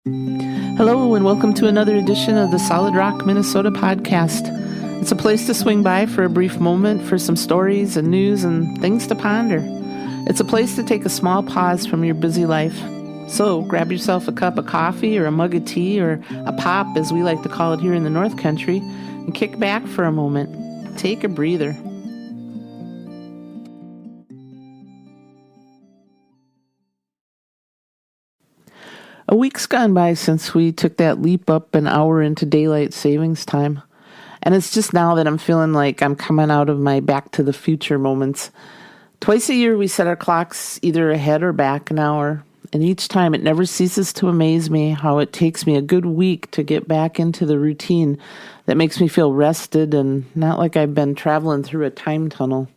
Hello, and welcome to another edition of the Solid Rock, Minnesota podcast. It's a place to swing by for a brief moment for some stories and news and things to ponder. It's a place to take a small pause from your busy life. So grab yourself a cup of coffee or a mug of tea or a pop, as we like to call it here in the North Country, and kick back for a moment. Take a breather. A week's gone by since we took that leap up an hour into daylight savings time. And it's just now that I'm feeling like I'm coming out of my back to the future moments. Twice a year we set our clocks either ahead or back an hour. And each time it never ceases to amaze me how it takes me a good week to get back into the routine that makes me feel rested and not like I've been traveling through a time tunnel.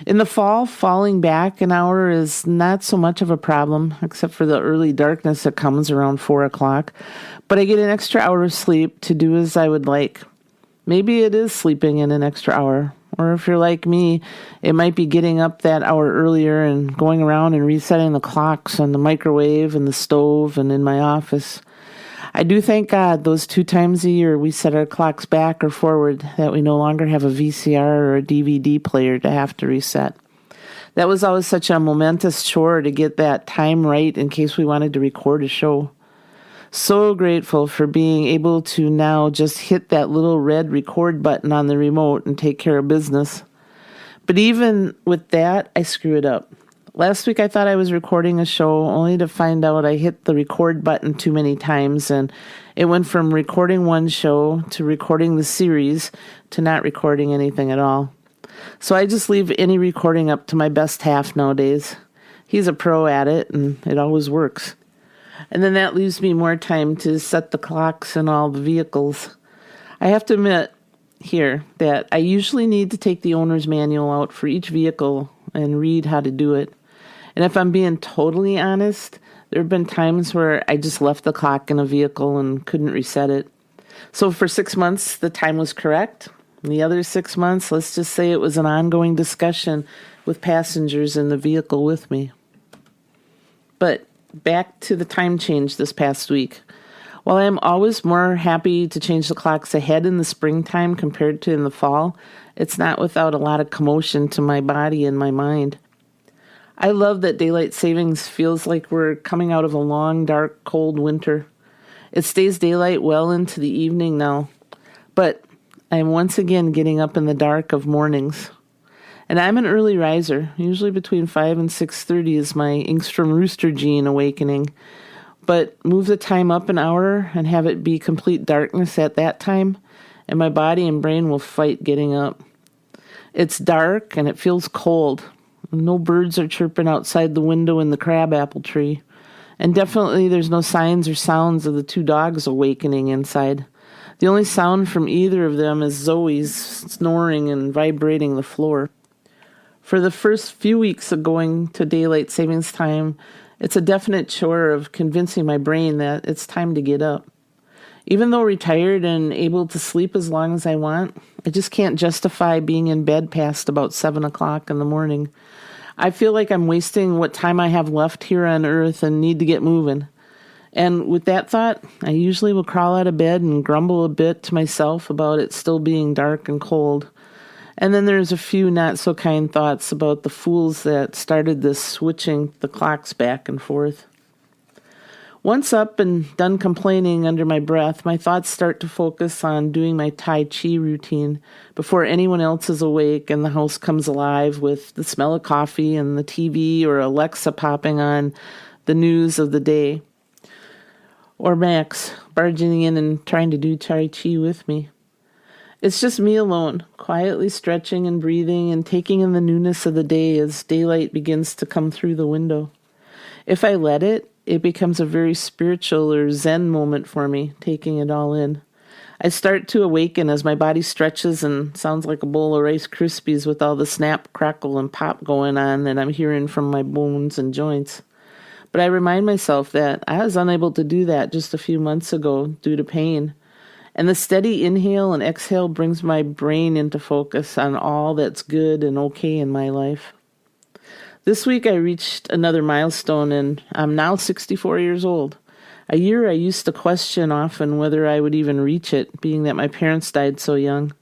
In the fall, falling back an hour is not so much of a problem, except for the early darkness that comes around 4 o'clock. But I get an extra hour of sleep to do as I would like. Maybe it is sleeping in an extra hour. Or if you're like me, it might be getting up that hour earlier and going around and resetting the clocks on the microwave and the stove and in my office. I do thank God those 2 times a year we set our clocks back or forward, that we no longer have a VCR or a DVD player to have to reset. That was always such a momentous chore to get that time right in case we wanted to record a show. So grateful for being able to now just hit that little red record button on the remote and take care of business. But even with that, I screw it up. Last week I thought I was recording a show only to find out I hit the record button too many times, and it went from recording one show to recording the series to not recording anything at all. So I just leave any recording up to my best half nowadays. He's a pro at it, and it always works. And then that leaves me more time to set the clocks in all the vehicles. I have to admit here that I usually need to take the owner's manual out for each vehicle and read how to do it. And if I'm being totally honest, there have been times where I just left the clock in a vehicle and couldn't reset it. So for 6 months, the time was correct. And the other 6 months, let's just say it was an ongoing discussion with passengers in the vehicle with me. But back to the time change this past week. While I am always more happy to change the clocks ahead in the springtime compared to in the fall, it's not without a lot of commotion to my body and my mind. I love that daylight savings feels like we're coming out of a long, dark, cold winter. It stays daylight well into the evening now, but I am once again getting up in the dark of mornings. And I'm an early riser. Usually between 5 and 6:30 is my Engstrom rooster gene awakening. But move the time up an hour and have it be complete darkness at that time, and my body and brain will fight getting up. It's dark and it feels cold. No birds are chirping outside the window in the crabapple tree. And definitely there's no signs or sounds of the 2 dogs awakening inside. The only sound from either of them is Zoe's snoring and vibrating the floor. For the first few weeks of going to daylight savings time, it's a definite chore of convincing my brain that it's time to get up. Even though retired and able to sleep as long as I want, I just can't justify being in bed past about 7 o'clock in the morning. I feel like I'm wasting what time I have left here on Earth and need to get moving. And with that thought, I usually will crawl out of bed and grumble a bit to myself about it still being dark and cold. And then there's a few not so kind thoughts about the fools that started this switching the clocks back and forth. Once up and done complaining under my breath, my thoughts start to focus on doing my Tai Chi routine before anyone else is awake and the house comes alive with the smell of coffee and the TV or Alexa popping on the news of the day. Or Max barging in and trying to do Tai Chi with me. It's just me alone, quietly stretching and breathing and taking in the newness of the day as daylight begins to come through the window. If I let it, it becomes a very spiritual or Zen moment for me, taking it all in. I start to awaken as my body stretches and sounds like a bowl of Rice Krispies with all the snap, crackle, and pop going on that I'm hearing from my bones and joints. But I remind myself that I was unable to do that just a few months ago due to pain. And the steady inhale and exhale brings my brain into focus on all that's good and okay in my life. This week I reached another milestone and I'm now 64 years old. A year I used to question often whether I would even reach it, being that my parents died so young.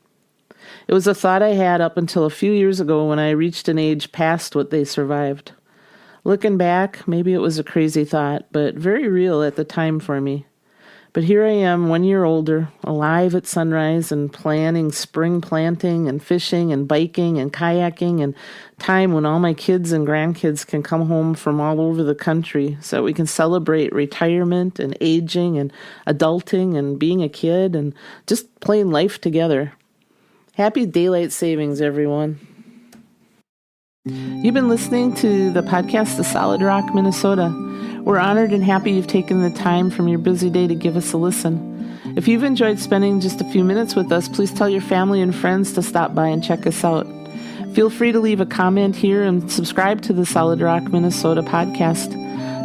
It was a thought I had up until a few years ago when I reached an age past what they survived. Looking back, maybe it was a crazy thought, but very real at the time for me. But here I am, 1 year older, alive at sunrise and planning spring planting and fishing and biking and kayaking and time when all my kids and grandkids can come home from all over the country so that we can celebrate retirement and aging and adulting and being a kid and just playing life together. Happy daylight savings, everyone. You've been listening to the podcast, The Solid Rock, Minnesota. We're honored and happy you've taken the time from your busy day to give us a listen. If you've enjoyed spending just a few minutes with us, please tell your family and friends to stop by and check us out. Feel free to leave a comment here and subscribe to the Solid Rock, Minnesota podcast.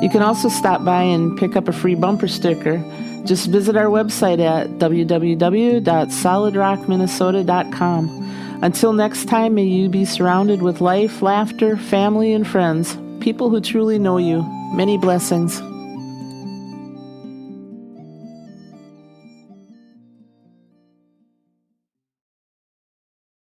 You can also stop by and pick up a free bumper sticker. Just visit our website at www.solidrockminnesota.com. Until next time, may you be surrounded with life, laughter, family, and friends, people who truly know you. Many blessings.